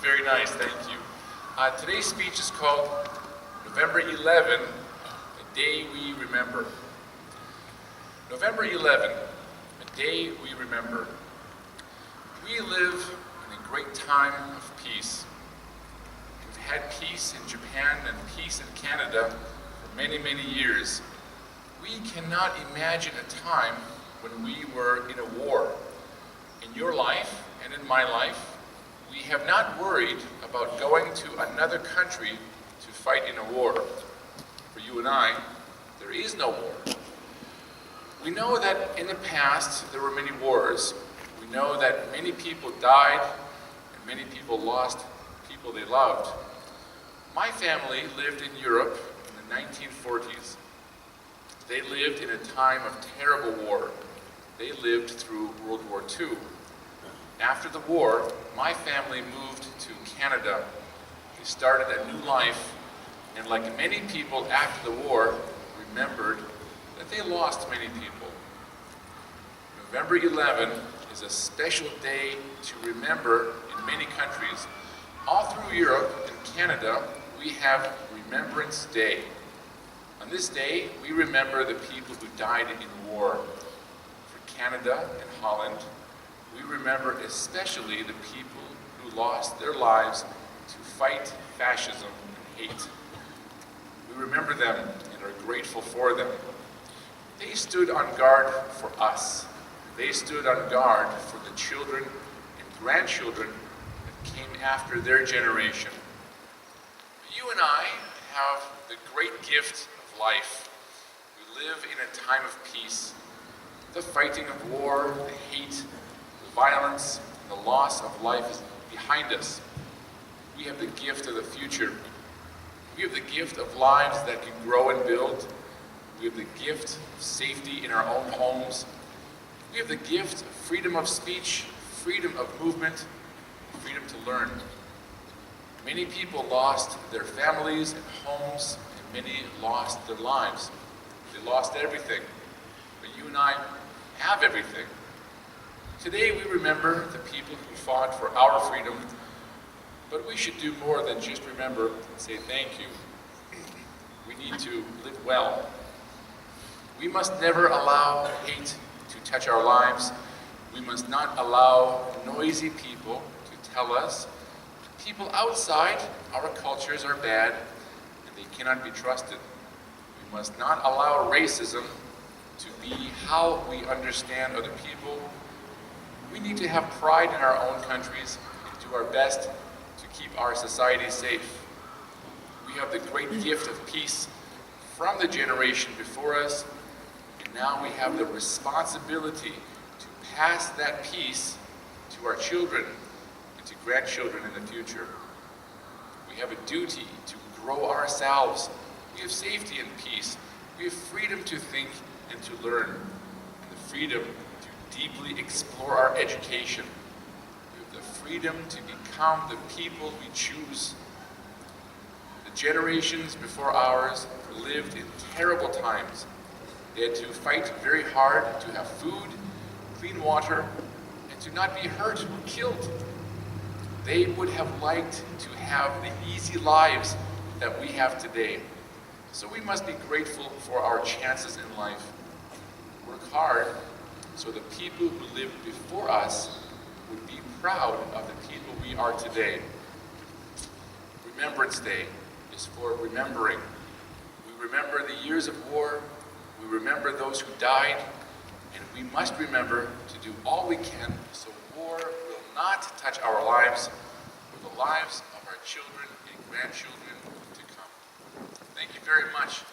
very nice, thank you. Today's speech is called November 11, a Day We Remember. November 11, a day we remember. We live in a great time of peace. We've had peace in Japan and peace in Canada for many, many years. We cannot imagine a time when we were in a war. In your life and in my life, we have not worried about going to another country to fight in a war. For you and I, there is no war. We know that in the past there were many wars. We know that many people died and many people lost people they loved. My family lived in Europe in the 1940s. They lived in a time of terrible war. They lived through World War II. After the war, my family moved to Canada. They started a new life, and like many people after the war, remembered that they lost many people. November 11 is a special day to remember in many countries. All through Europe and Canada, we have Remembrance Day. On this day, we remember the people who died in war. For Canada and Holland, we remember especially the people who lost their lives to fight fascism and hate. We remember them and are grateful for them. They stood on guard for us. They stood on guard for the children and grandchildren that came after their generation. You and I have the great gift of life. We live in a time of peace. The fighting of war, the hate, the violence, and the loss of life is behind us. We have the gift of the future. We have the gift of lives that can grow and build. We have the gift of safety in our own homes. We have the gift of freedom of speech, freedom of movement, freedom to learn. Many people lost their families and homes, and many lost their lives. They lost everything. But you and I have everything. Today we remember the people who fought for our freedom, but we should do more than just remember and say thank you. We need to live well. We must never allow hate to touch our lives. We must not allow noisy people to tell us people outside our cultures are bad and they cannot be trusted. We must not allow racism to be how we understand other people. We need to have pride in our own countries and do our best to keep our society safe. We have the great gift of peace from the generation before us, and now we have the responsibility to pass that peace to our children and to grandchildren in the future. We have a duty to grow ourselves. We have safety and peace. We have freedom to think and to learn, and the freedom to deeply explore our education. We have the freedom to become the people we choose. The generations before ours lived in terrible times. They had to fight very hard to have food, clean water, and to not be hurt or killed. They would have liked to have the easy lives that we have today. So we must be grateful for our chances in life. Work hard so the people who lived before us would be proud of the people we are today. Remembrance Day is for remembering. We remember the years of war, we remember those who died, and we must remember to do all we can so war will not touch our lives or the lives of our children and grandchildren to come. Thank you very much.